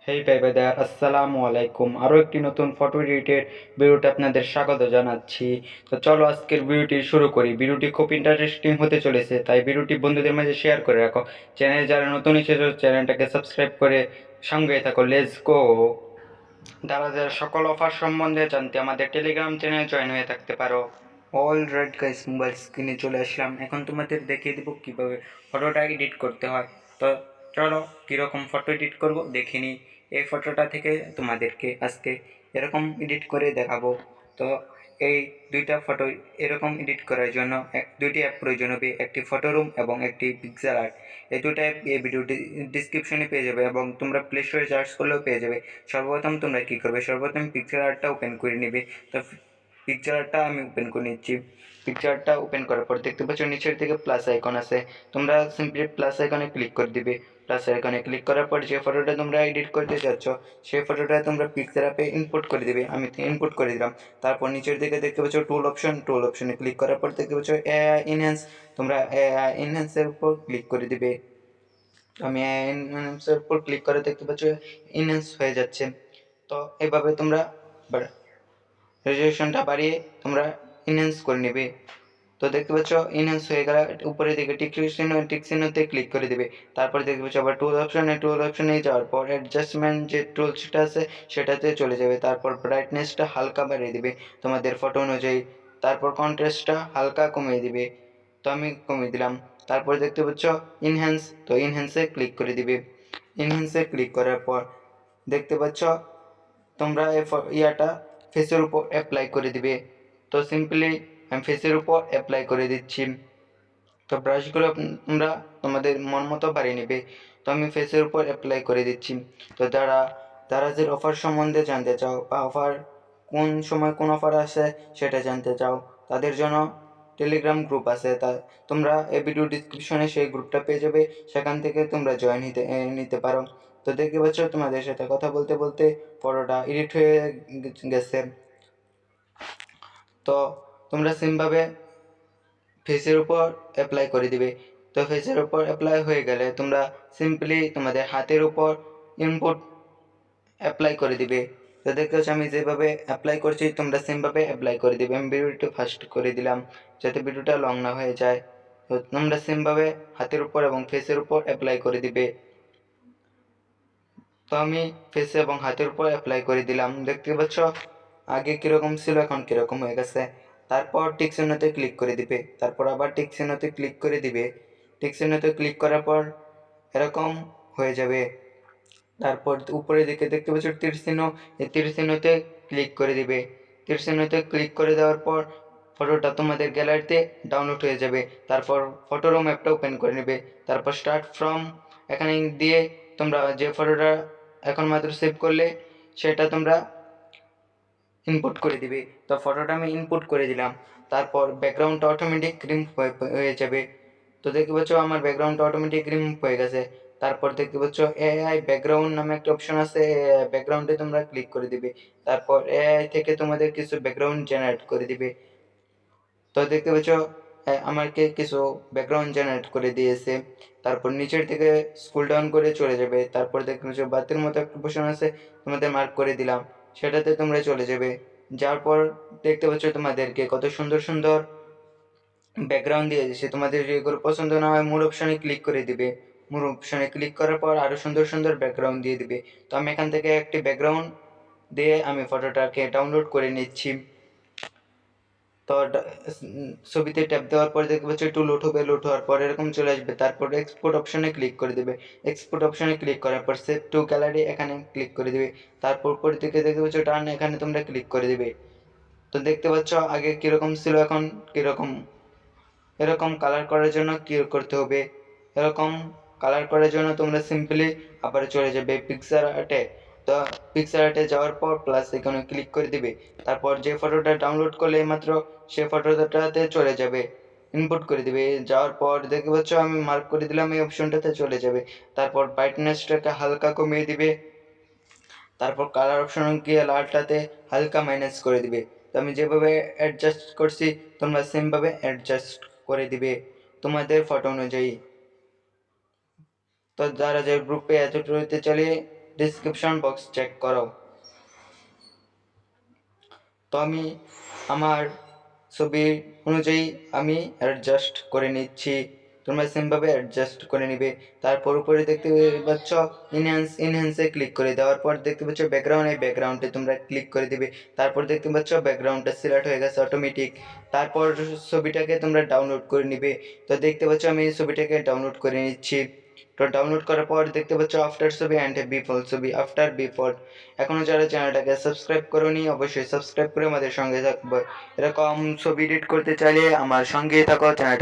হেই ভাই ব্রাদার, আসসালামু আলাইকুম। আরও একটি নতুন ফটো এডিটের ভিডিওতে আপনাদের স্বাগত জানাচ্ছি। তো চলো আজকের ভিডিওটি শুরু করি। ভিডিওটি খুব ইন্টারেস্টিং হতে চলেছে, তাই ভিডিওটি বন্ধুদের মাঝে শেয়ার করে রাখো। চ্যানেলে যারা নতুন এসেছো চ্যানেলটাকে সাবস্ক্রাইব করে সঙ্গে থাকো। Let's go. দারাজের সকল অফার সম্বন্ধে জানতে আমাদের টেলিগ্রাম চ্যানেলে জয়েন হয়ে থাকতে পারো। অল রাইট গাইস, মোবাইল স্ক্রিনে চলে আসলাম। এখন তোমাদের দেখিয়ে দেবো কীভাবে ফটোটা এডিট করতে হয়। তো চলো কীরকম ফটো এডিট করব দেখে নিই। এই ফটোটা থেকে তোমাদেরকে আজকে এরকম এডিট করে দেখাবো। তো এই দুইটা ফটো এরকম এডিট করার জন্য দুইটি অ্যাপ প্রয়োজন হবে, একটি ফটো রুম এবং একটি পিক্সেল আর্ট। এই দুটো অ্যাপ এই ভিডিও ডিসক্রিপশনে পেয়ে যাবে এবং তোমরা প্লে স্টোরে সার্চ করলেও পেয়ে যাবে। সর্বপ্রথম তোমরা কী করবে, সর্বপ্রথম পিকচার আর্টটা ওপেন করে নেবে। তো পিকচার আর্টটা আমি ওপেন করে নিচ্ছি। পিকচার আর্টটা ওপেন করার পর দেখতে পাচ্ছ নিচের দিকে প্লাস আইকন আছে। তোমরা সিম্পলি প্লাস আইকনে ক্লিক করে দিবে। প্লাস আইকনে ক্লিক করার পর যে ফটোটা তোমরা এডিট করতে চাচ্ছ সেই ফটোটা তোমরা পিকচার অ্যাপে ইনপুট করে দিবে। আমি ইনপুট করে দিলাম। তারপর নিচের দিকে দেখতে পাচ্ছ টুল অপশনে ক্লিক করার পর দেখতে পাচ্ছ এআই ইনহ্যান্স। তোমরা এআই ইনহ্যান্সের উপর ক্লিক করে দিবে। আমি এনহ্যান্সের উপর ক্লিক করে দেখতে পাচ্ছ ইনহ্যান্স হয়ে যাচ্ছে। তো এভাবে তোমরা রেজুলেশনটা বাড়িয়ে তোমরা ইনহ্যান্স করে নেবে। তো দেখতে পাচ্ছ ইনহ্যান্স হয়ে গেলে উপরের দিকে টিক চিহ্নতে ক্লিক করে দেবে। তারপরে দেখতে পাচ্ছ আবার টুল অপশনে যাওয়ার পর অ্যাডজাস্টমেন্ট যে টুলসটা আছে সেটাতে চলে যাবে। তারপর ব্রাইটনেসটা হালকা বাড়িয়ে দিবে তোমাদের ফটো অনুযায়ী। তারপর কন্ট্রাস্টটা হালকা কমিয়ে দিবে। তো আমি কমিয়ে দিলাম। তারপর দেখতে পাচ্ছ ইনহ্যান্স, তো ইনহ্যান্সে ক্লিক করে দিবে। ইনহ্যান্সে ক্লিক করার পর দেখতে পাচ্ছ তোমরা ইয়াটা ফেসের উপর অ্যাপ্লাই করে দিবে। তো সিম্পলি আমি ফেসের উপর অ্যাপ্লাই করে দিচ্ছি। তো ব্রাশগুলো তোমরা তোমাদের মন মতো বাড়িয়ে নেবে। তো আমি ফেসের উপর অ্যাপ্লাই করে দিচ্ছি। তো যারা দারাজের অফার সম্বন্ধে জানতে চাও বা অফার কোন সময় কোন অফার আসে সেটা জানতে চাও, তাদের জন্য টেলিগ্রাম গ্রুপ আছে। তা তোমরা এই ভিডিও ডিসক্রিপশনে সেই গ্রুপটা পেয়ে যাবে, সেখান থেকে তোমরা জয়েন নিতে পারো। তো দেখতে পাচ্ছ তোমাদের সাথে কথা বলতে বলতে ফটোটা এডিট হয়ে গেছে। তো তোমরা সেমভাবে ফেসের উপর অ্যাপ্লাই করে দিবে। তো ফেসের উপর অ্যাপ্লাই হয়ে গেলে তোমরা সিম্পলি তোমাদের হাতের উপর ইনপুট অ্যাপ্লাই করে দিবে। তো দেখতে পাচ্ছ আমি যেভাবে অ্যাপ্লাই করছি তোমরা সেমভাবে অ্যাপ্লাই করে দিবে। আমি ভিডিওটা ফাস্ট করে দিলাম যাতে ভিডিওটা লং না হয়ে যায়। তো তোমরা সেমভাবে হাতের উপর এবং ফেসের উপর অ্যাপ্লাই করে দিবে। তো আমি ফেসে এবং হাতের উপর অ্যাপ্লাই করে দিলাম। দেখতে পাচ্ছ আগে কীরকম ছিল এখন কীরকম হয়ে গেছে। তারপর টিক চিহ্নতে ক্লিক করে দিবে। তারপর আবার টিক চিহ্নতে ক্লিক করে দিবে। টিক চিহ্নতে ক্লিক করার পর এরকম হয়ে যাবে। তারপর উপরের দিকে দেখতে পাচ্ছ তীর চিহ্ন, এই তীর চিহ্নতে ক্লিক করে দিবে। তীর চিহ্নতে ক্লিক করে দেওয়ার পর ফটোটা তোমাদের গ্যালারিতে ডাউনলোড হয়ে যাবে। তারপর ফটো রুম অ্যাপটা ওপেন করে নেবে। তারপর স্টার্ট ফ্রম এখানে দিয়ে তোমরা যে ফটোটা এখন মাত্র সেভ করলে সেটা তোমরা ইনপুট করে দিবে। তো ফটোটা আমি ইনপুট করে দিলাম। তারপর ব্যাকগ্রাউন্ডটা অটোমেটিক রিমুভ হয়ে যাবে। তো দেখতে পাচ্ছ আমার ব্যাকগ্রাউন্ডটা অটোমেটিক রিমুভ হয়ে গেছে। তারপর দেখতে পাচ্ছ এআই ব্যাকগ্রাউন্ড নামে একটা অপশন আছে, ব্যাকগ্রাউন্ডে তোমরা ক্লিক করে দিবে। তারপর এআই থেকে তোমাদের কিছু ব্যাকগ্রাউন্ড জেনারেট করে দিবে। তো দেখতে পাচ্ছ আমাকে কিছু ব্যাকগ্রাউন্ড জেনারেট করে দিয়েছে। তারপর নিচের দিকে স্ক্রল ডাউন করে চলে যাবে। তারপর দেখতে পাচ্ছ বাতির মতো একটা অপশন আছে, তোমাদের মার্ক করে দিলাম, সেটাতে তোমরা চলে যাবে। যাওয়ার পর দেখতে পাচ্ছ তোমাদেরকে কত সুন্দর সুন্দর ব্যাকগ্রাউন্ড দিয়ে দিয়েছে। তোমাদের যেগুলো পছন্দ না হয় মূল অপশনে ক্লিক করে দিবে। মূল অপশনে ক্লিক করার পর আরও সুন্দর সুন্দর ব্যাকগ্রাউন্ড দিয়ে দিবে। তো আমি এখান থেকে একটি ব্যাকগ্রাউন্ড দিয়ে আমি ফটোটাকে ডাউনলোড করে নিচ্ছি। তো ছবিতে ট্যাপ দেওয়ার পরে দেখতে পাচ্ছ একটু লোড হবে, লোড হওয়ার পর এরকম চলে আসবে। তারপর এক্সপোর্ট অপশনে ক্লিক করে দেবে। এক্সপোর্ট অপশনে ক্লিক করার পর সেভ টু গ্যালারি এখানে ক্লিক করে দেবে। তারপর উপরের দিকে দেখতে পাচ্ছ টার্ন, এখানে তোমরা ক্লিক করে দেবে। তো দেখতে পাচ্ছ আগে কীরকম ছিল এখন কীরকম। এরকম কালার করার জন্য কী করতে হবে, এরকম কালার করার জন্য তোমরা সিম্পলি আবার চলে যাবে পিকচার আর্টে। তো পিকচার আর্টে যাওয়ার পর প্লাস এখানে ক্লিক করে দিবে। তারপর যে ফটোটা ডাউনলোড করলে মাত্র সে ফটোটাতে চলে যাবে, ইনপুট করে দিবে। যাওয়ার পর দেখতে পাচ্ছ আমি মার্ক করে দিলাম, এই অপশনটাতে চলে যাবে। তারপর ব্রাইটনেসটাকে হালকা কমিয়ে দিবে। তারপর কালার অপশন গিয়ে লালটাতে হালকা মাইনাস করে দিবে। তো আমি যেভাবে অ্যাডজাস্ট করছি তোমরা সেমভাবে অ্যাডজাস্ট করে দিবে তোমাদের ফটো অনুযায়ী। তো যারা যে গ্রুপে এতটুকুতে চলে ডিসক্রিপশন বক্স চেক করো। তো আমি আমার ছবি অনুযায়ী আমি অ্যাডজাস্ট করে নিচ্ছি, তোমরা সেমভাবে অ্যাডজাস্ট করে নিবে। তারপর উপরে দেখতে পাচ্ছ ইনহ্যান্সে ক্লিক করে দেওয়ার পর দেখতে পাচ্ছ ব্যাকগ্রাউন্ড, এই ব্যাকগ্রাউন্ডে তোমরা ক্লিক করে দিবে। তারপর দেখতে পাচ্ছ ব্যাকগ্রাউন্ডটা সিলেক্ট হয়ে গেছে অটোমেটিক। তারপর ছবিটাকে তোমরা ডাউনলোড করে নিবে। তো দেখতে পাচ্ছ আমি এই ছবিটাকে ডাউনলোড করে নিচ্ছি। তো ডাউনলোড করার পর দেখতে পাচ্ছ আফটার ছবি অ্যান্ড বিফোর ছবি, আফটার বিফোর। এখনও যারা চ্যানেলটাকে সাবস্ক্রাইব করোনি অবশ্যই সাবস্ক্রাইব করে আমাদের সঙ্গে থাকবে। এরকম ছবি এডিট করতে চাইলে আমার সঙ্গেই থাকো, চ্যানেলটা